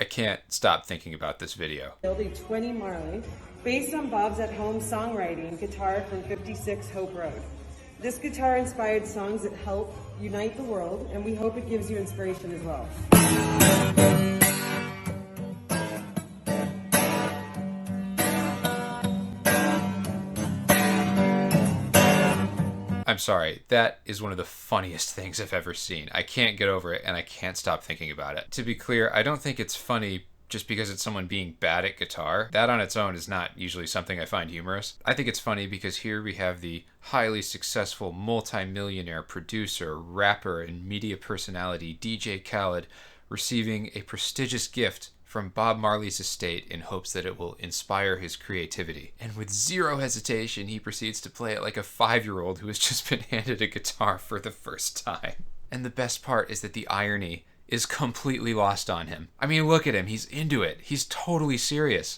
I can't stop thinking about this video. Build a 20 Marley based on Bob's at-home songwriting guitar from 56 Hope Road. This guitar-inspired songs that help unite the world, and we hope it gives you inspiration as well. I'm sorry, that is one of the funniest things I've ever seen. I can't get over it, and I can't stop thinking about it. To be clear, I don't think it's funny just because it's someone being bad at guitar. That on its own is not usually something I find humorous. I think it's funny because here we have the highly successful multi-millionaire producer, rapper, and media personality DJ Khaled receiving a prestigious gift from Bob Marley's estate in hopes that it will inspire his creativity. And with zero hesitation, he proceeds to play it like a 5-year-old who has just been handed a guitar for the first time. And the best part is that the irony is completely lost on him. I mean, look at him. He's into it. He's totally serious.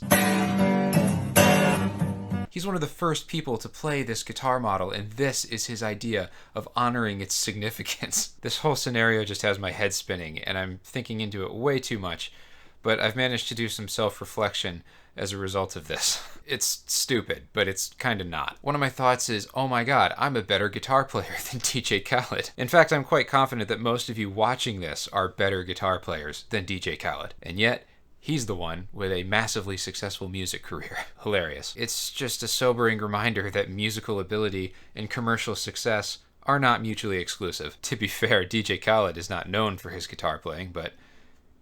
He's one of the first people to play this guitar model, and this is his idea of honoring its significance. This whole scenario just has my head spinning, and I'm thinking into it way too much. But I've managed to do some self-reflection as a result of this. It's stupid, but it's kind of not. One of my thoughts is, oh my god, I'm a better guitar player than DJ Khaled. In fact, I'm quite confident that most of you watching this are better guitar players than DJ Khaled. And yet, he's the one with a massively successful music career. Hilarious. It's just a sobering reminder that musical ability and commercial success are not mutually exclusive. To be fair, DJ Khaled is not known for his guitar playing, but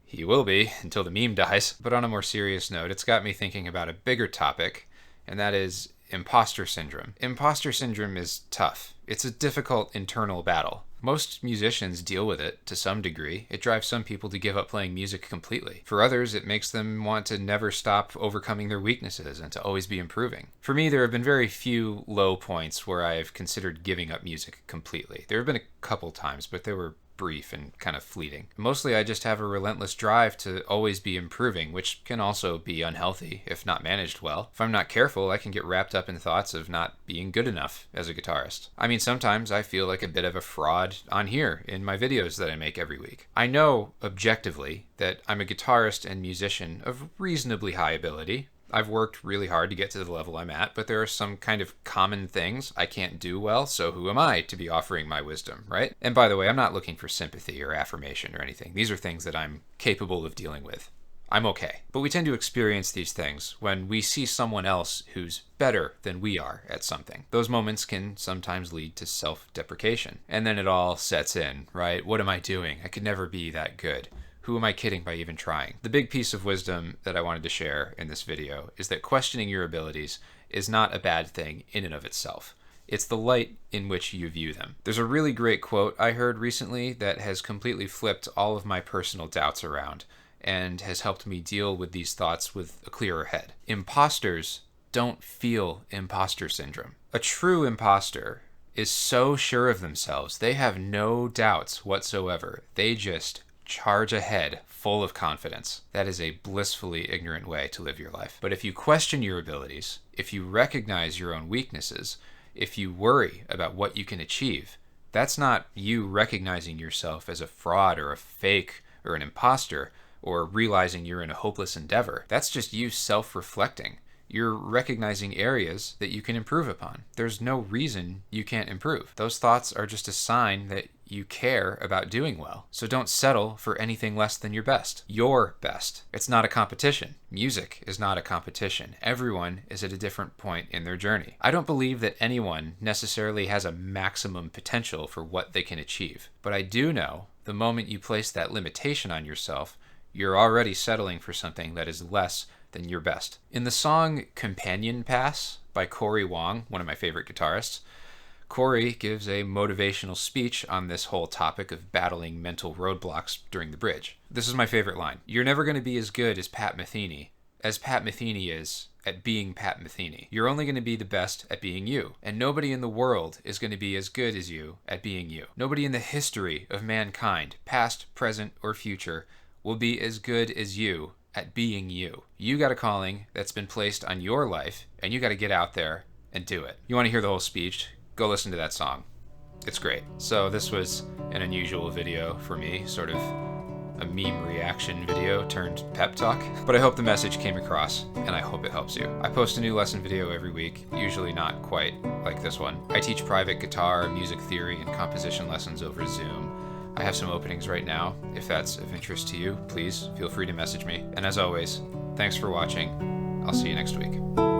he will be until the meme dies. But on a more serious note, it's got me thinking about a bigger topic, and that is imposter syndrome. Imposter syndrome is tough. It's a difficult internal battle. Most musicians deal with it to some degree. It drives some people to give up playing music completely. For others, it makes them want to never stop overcoming their weaknesses and to always be improving. For me, there have been very few low points where I have considered giving up music completely. There have been a couple times, but they were brief and kind of fleeting. Mostly I just have a relentless drive to always be improving, which can also be unhealthy if not managed well. If I'm not careful, I can get wrapped up in thoughts of not being good enough as a guitarist. I mean, sometimes I feel like a bit of a fraud on here in my videos that I make every week. I know objectively that I'm a guitarist and musician of reasonably high ability. I've worked really hard to get to the level I'm at, but there are some kind of common things I can't do well, so who am I to be offering my wisdom, right? And by the way, I'm not looking for sympathy or affirmation or anything. These are things that I'm capable of dealing with. I'm okay. But we tend to experience these things when we see someone else who's better than we are at something. Those moments can sometimes lead to self-deprecation. And then it all sets in, right? What am I doing? I could never be that good. Who am I kidding by even trying? The big piece of wisdom that I wanted to share in this video is that questioning your abilities is not a bad thing in and of itself. It's the light in which you view them. There's a really great quote I heard recently that has completely flipped all of my personal doubts around and has helped me deal with these thoughts with a clearer head. Imposters don't feel imposter syndrome. A true imposter is so sure of themselves, they have no doubts whatsoever. They just charge ahead full of confidence. That is a blissfully ignorant way to live your life. But if you question your abilities, if you recognize your own weaknesses, if you worry about what you can achieve, that's not you recognizing yourself as a fraud or a fake or an imposter or realizing you're in a hopeless endeavor. That's just you self-reflecting. You're recognizing areas that you can improve upon. There's no reason you can't improve. Those thoughts are just a sign that you care about doing well. So don't settle for anything less than your best. Your best. It's not a competition. Music is not a competition. Everyone is at a different point in their journey. I don't believe that anyone necessarily has a maximum potential for what they can achieve. But I do know the moment you place that limitation on yourself, you're already settling for something that is less than your best. In the song Companion Pass by Corey Wong, one of my favorite guitarists, Corey gives a motivational speech on this whole topic of battling mental roadblocks during the bridge. This is my favorite line. You're never going to be as good as Pat Metheny is at being Pat Metheny. You're only going to be the best at being you. And nobody in the world is going to be as good as you at being you. Nobody in the history of mankind, past, present, or future, will be as good as you at being you. You got a calling that's been placed on your life, and you got to get out there and do it. You want to hear the whole speech? Go listen to that song. It's great. So this was an unusual video for me, sort of a meme reaction video turned pep talk, but I hope the message came across, and I hope it helps you. I post a new lesson video every week, usually not quite like this one. I teach private guitar, music theory, and composition lessons over Zoom. I have some openings right now. If that's of interest to you, please feel free to message me. And as always, thanks for watching. I'll see you next week.